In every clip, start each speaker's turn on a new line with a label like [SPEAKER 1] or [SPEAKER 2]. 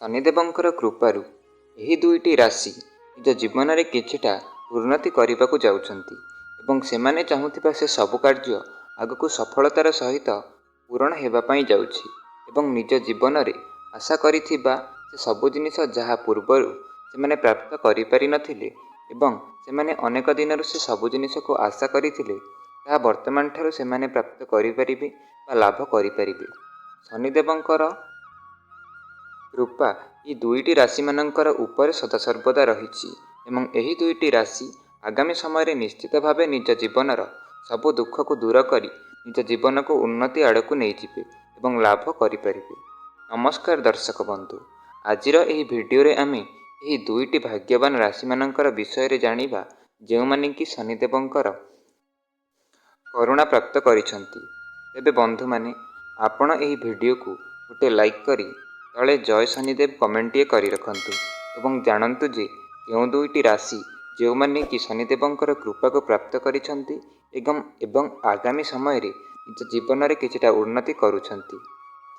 [SPEAKER 1] ଶନିଦେବଙ୍କର କୃପାରୁ ଏହି ଦୁଇଟି ରାଶି ନିଜ ଜୀବନରେ କିଛିଟା ଉନ୍ନତି କରିବାକୁ ଯାଉଛନ୍ତି ଏବଂ ସେମାନେ ଚାହୁଁଥିବା ସେ ସବୁ କାର୍ଯ୍ୟ ଆଗକୁ ସଫଳତାର ସହିତ ପୂରଣ ହେବା ପାଇଁ ଯାଉଛି ଏବଂ ନିଜ ଜୀବନରେ ଆଶା କରିଥିବା ସେ ସବୁ ଜିନିଷ ଯାହା ପୂର୍ବରୁ ସେମାନେ ପ୍ରାପ୍ତ କରିପାରିନଥିଲେ ଏବଂ ସେମାନେ ଅନେକ ଦିନରୁ ସେ ସବୁ ଜିନିଷକୁ ଆଶା କରିଥିଲେ ତାହା ବର୍ତ୍ତମାନ ଠାରୁ ସେମାନେ ପ୍ରାପ୍ତ କରିପାରିବେ ବା ଲାଭ କରିପାରିବେ। ଶନିଦେବଙ୍କର କୃପା ଏହି ଦୁଇଟି ରାଶିମାନଙ୍କର ଉପରେ ସଦାସର୍ବଦା ରହିଛି ଏବଂ ଏହି ଦୁଇଟି ରାଶି ଆଗାମୀ ସମୟରେ ନିଶ୍ଚିତ ଭାବେ ନିଜ ଜୀବନର ସବୁ ଦୁଃଖକୁ ଦୂର କରି ନିଜ ଜୀବନକୁ ଉନ୍ନତି ଆଡ଼କୁ ନେଇଯିବେ ଏବଂ ଲାଭ କରିପାରିବେ। ନମସ୍କାର ଦର୍ଶକ ବନ୍ଧୁ, ଆଜିର ଏହି ଭିଡ଼ିଓରେ ଆମେ ଏହି ଦୁଇଟି ଭାଗ୍ୟବାନ ରାଶିମାନଙ୍କର ବିଷୟରେ ଜାଣିବା ଯେଉଁମାନେ କି ଶନିଦେବଙ୍କର କରୁଣା ପ୍ରାପ୍ତ କରିଛନ୍ତି। ତେବେ ବନ୍ଧୁମାନେ, ଆପଣ ଏହି ଭିଡ଼ିଓକୁ ଗୋଟେ ଲାଇକ୍ କରି ତଳେ ଜୟ ଶନିଦେବ କମେଣ୍ଟଟିଏ କରି ରଖନ୍ତୁ ଏବଂ ଜାଣନ୍ତୁ ଯେ କେଉଁ ଦୁଇଟି ରାଶି ଯେଉଁମାନେ କି ଶନିଦେବଙ୍କର କୃପାକୁ ପ୍ରାପ୍ତ କରିଛନ୍ତି ଏବଂ ଆଗାମୀ ସମୟରେ ନିଜ ଜୀବନରେ କିଛିଟା ଉନ୍ନତି କରୁଛନ୍ତି।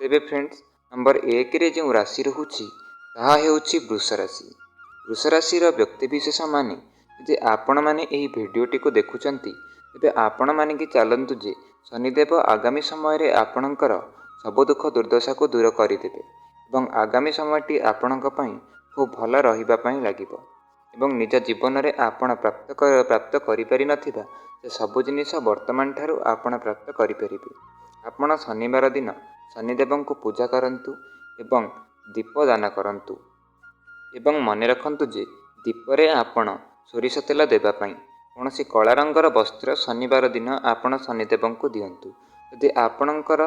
[SPEAKER 1] ତେବେ ଫ୍ରେଣ୍ଡସ୍, ନମ୍ବର 1ରେ ଯେଉଁ ରାଶି ରହୁଛି ତାହା ହେଉଛି ବୃଷ ରାଶି। ବୃଷ ରାଶିର ବ୍ୟକ୍ତିବିଶେଷମାନେ ଯଦି ଆପଣମାନେ ଏହି ଭିଡ଼ିଓଟିକୁ ଦେଖୁଛନ୍ତି ତେବେ ଆପଣମାନେ କି ଚାଲନ୍ତୁ ଯେ ଶନିଦେବ ଆଗାମୀ ସମୟରେ ଆପଣଙ୍କର ସବୁ ଦୁଃଖ ଦୁର୍ଦ୍ଦଶାକୁ ଦୂର କରିଦେବେ ଏବଂ ଆଗାମୀ ସମୟଟି ଆପଣଙ୍କ ପାଇଁ ଖୁବ୍ ଭଲ ରହିବା ପାଇଁ ଲାଗିବ ଏବଂ ନିଜ ଜୀବନରେ ଆପଣ ପ୍ରାପ୍ତ କରିପାରିନଥିବା ସେ ସବୁ ଜିନିଷ ବର୍ତ୍ତମାନ ଠାରୁ ଆପଣ ପ୍ରାପ୍ତ କରିପାରିବେ। ଆପଣ ଶନିବାର ଦିନ ଶନିଦେବଙ୍କୁ ପୂଜା କରନ୍ତୁ ଏବଂ ଦୀପ ଦାନ କରନ୍ତୁ ଏବଂ ମନେ ରଖନ୍ତୁ ଯେ ଦୀପରେ ଆପଣ ସୋରିଷ ତେଲ ଦେବା ପାଇଁ କୌଣସି କଳା ରଙ୍ଗର ବସ୍ତ୍ର ଶନିବାର ଦିନ ଆପଣ ଶନିଦେବଙ୍କୁ ଦିଅନ୍ତୁ। ଯଦି ଆପଣଙ୍କର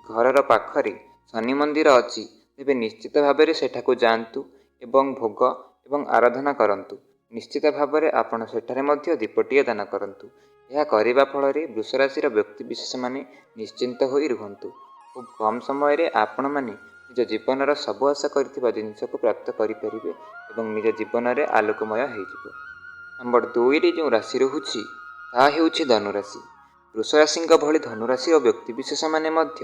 [SPEAKER 1] ଘରର ପାଖରେ ଶନି ମନ୍ଦିର ଅଛି ତେବେ ନିଶ୍ଚିତ ଭାବରେ ସେଠାକୁ ଯାଆନ୍ତୁ ଏବଂ ଭୋଗ ଏବଂ ଆରାଧନା କରନ୍ତୁ। ନିଶ୍ଚିତ ଭାବରେ ଆପଣ ସେଠାରେ ମଧ୍ୟ ଦୀପଟିଏ ଦାନ କରନ୍ତୁ। ଏହା କରିବା ଫଳରେ ବୃଷ ରାଶିର ବ୍ୟକ୍ତିବିଶେଷମାନେ ନିଶ୍ଚିନ୍ତ ହୋଇ ରୁହନ୍ତୁ। ଖୁବ୍ କମ୍ ସମୟରେ ଆପଣମାନେ ନିଜ ଜୀବନର ସବୁ ଆଶା କରିଥିବା ଜିନିଷକୁ ପ୍ରାପ୍ତ କରିପାରିବେ ଏବଂ ନିଜ ଜୀବନରେ ଆଲୋକମୟ ହୋଇଯିବ। ନମ୍ବର 2ରେ ଯେଉଁ ରାଶି ରହୁଛି ତାହା ହେଉଛି ଧନୁରାଶି। ବୃଷ ରାଶିଙ୍କ ଭଳି ଧନୁରାଶିର ବ୍ୟକ୍ତିବିଶେଷମାନେ ମଧ୍ୟ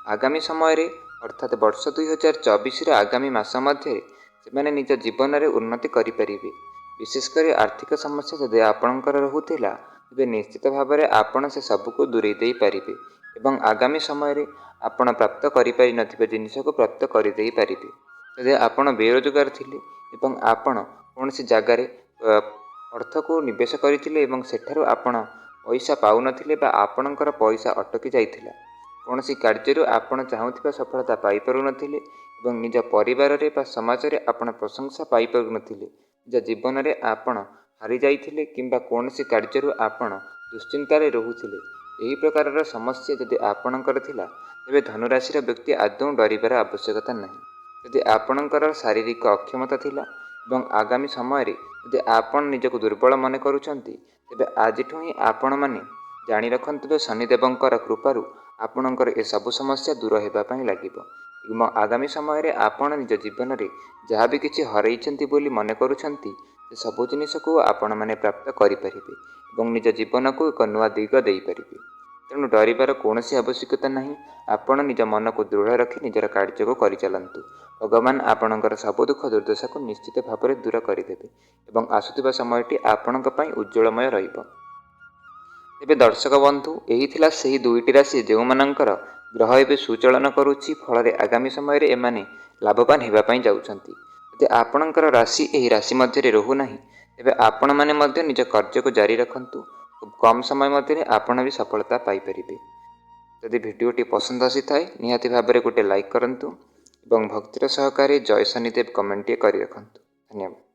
[SPEAKER 1] ଆଗାମୀ ସମୟରେ ଅର୍ଥାତ୍ ବର୍ଷ 2024ର ଆଗାମୀ ମାସ ମଧ୍ୟରେ ସେମାନେ ନିଜ ଜୀବନରେ ଉନ୍ନତି କରିପାରିବେ। ବିଶେଷ କରି ଆର୍ଥିକ ସମସ୍ୟା ଯଦି ଆପଣଙ୍କର ରହୁଥିଲା ତେବେ ନିଶ୍ଚିତ ଭାବରେ ଆପଣ ସେ ସବୁକୁ ଦୂରେଇ ଦେଇପାରିବେ ଏବଂ ଆଗାମୀ ସମୟରେ ଆପଣ ପ୍ରାପ୍ତ କରିପାରିନଥିବା ଜିନିଷକୁ ପ୍ରାପ୍ତ କରିଦେଇପାରିବେ। ଯଦି ଆପଣ ବେରୋଜଗାର ଥିଲେ ଏବଂ ଆପଣ କୌଣସି ଜାଗାରେ ଅର୍ଥକୁ ନିବେଶ କରିଥିଲେ ଏବଂ ସେଠାରୁ ଆପଣ ପଇସା ପାଉନଥିଲେ ବା ଆପଣଙ୍କର ପଇସା ଅଟକି ଯାଇଥିଲା, କୌଣସି କାର୍ଯ୍ୟରୁ ଆପଣ ଚାହୁଁଥିବା ସଫଳତା ପାଇପାରୁନଥିଲେ ଏବଂ ନିଜ ପରିବାରରେ ବା ସମାଜରେ ଆପଣ ପ୍ରଶଂସା ପାଇପାରୁନଥିଲେ, ନିଜ ଜୀବନରେ ଆପଣ ହାରିଯାଇଥିଲେ କିମ୍ବା କୌଣସି କାର୍ଯ୍ୟରୁ ଆପଣ ଦୁଶ୍ଚିନ୍ତାରେ ରହୁଥିଲେ, ଏହି ପ୍ରକାରର ସମସ୍ୟା ଯଦି ଆପଣଙ୍କର ଥିଲା ତେବେ ଧନୁରାଶିର ବ୍ୟକ୍ତି ଆଦୌ ଡରିବାର ଆବଶ୍ୟକତା ନାହିଁ। ଯଦି ଆପଣଙ୍କର ଶାରୀରିକ ଅକ୍ଷମତା ଥିଲା ଏବଂ ଆଗାମୀ ସମୟରେ ଯଦି ଆପଣ ନିଜକୁ ଦୁର୍ବଳ ମନେ କରୁଛନ୍ତି ତେବେ ଆଜିଠୁ ହିଁ ଆପଣମାନେ ଜାଣି ରଖନ୍ତୁ ଯେ ଶନିଦେବଙ୍କର କୃପାରୁ ଆପଣଙ୍କର ଏସବୁ ସମସ୍ୟା ଦୂର ହେବା ପାଇଁ ଲାଗିବ ଏବଂ ଆଗାମୀ ସମୟରେ ଆପଣ ନିଜ ଜୀବନରେ ଯାହା ବି କିଛି ହରାଇଛନ୍ତି ବୋଲି ମନେ କରୁଛନ୍ତି ସେ ସବୁ ଜିନିଷକୁ ଆପଣମାନେ ପ୍ରାପ୍ତ କରିପାରିବେ ଏବଂ ନିଜ ଜୀବନକୁ ଏକ ନୂଆ ଦିଗ ଦେଇପାରିବେ। ତେଣୁ ଡରିବାର କୌଣସି ଆବଶ୍ୟକତା ନାହିଁ। ଆପଣ ନିଜ ମନକୁ ଦୃଢ଼ ରଖି ନିଜର କାର୍ଯ୍ୟକୁ କରିଚାଲନ୍ତୁ। ଭଗବାନ ଆପଣଙ୍କର ସବୁ ଦୁଃଖ ଦୁର୍ଦ୍ଦଶାକୁ ନିଶ୍ଚିତ ଭାବରେ ଦୂର କରିଦେବେ ଏବଂ ଆସୁଥିବା ସମୟଟି ଆପଣଙ୍କ ପାଇଁ ଉଜ୍ଜ୍ୱଳମୟ ରହିବ। ତେବେ ଦର୍ଶକ ବନ୍ଧୁ, ଏହି ଥିଲା ସେହି ଦୁଇଟି ରାଶି ଯେଉଁମାନଙ୍କର ଗ୍ରହ ଏବେ ସୁଚଳନ କରୁଛି, ଫଳରେ ଆଗାମୀ ସମୟରେ ଏମାନେ ଲାଭବାନ ହେବା ପାଇଁ ଯାଉଛନ୍ତି। ଯଦି ଆପଣଙ୍କର ରାଶି ଏହି ରାଶି ମଧ୍ୟରେ ରହୁନାହିଁ ତେବେ ଆପଣମାନେ ମଧ୍ୟ ନିଜ କାର୍ଯ୍ୟକୁ ଜାରି ରଖନ୍ତୁ। ଖୁବ୍ କମ୍ ସମୟ ମଧ୍ୟରେ ଆପଣ ବି ସଫଳତା ପାଇପାରିବେ। ଯଦି ଭିଡ଼ିଓଟି ପସନ୍ଦ ଆସିଥାଏ ନିହାତି ଭାବରେ ଗୋଟେ ଲାଇକ୍ କରନ୍ତୁ ଏବଂ ଭକ୍ତିର ସହକାରେ ଜୟ ଶନିଦେବ କମେଣ୍ଟଟିଏ କରି ରଖନ୍ତୁ। ଧନ୍ୟବାଦ।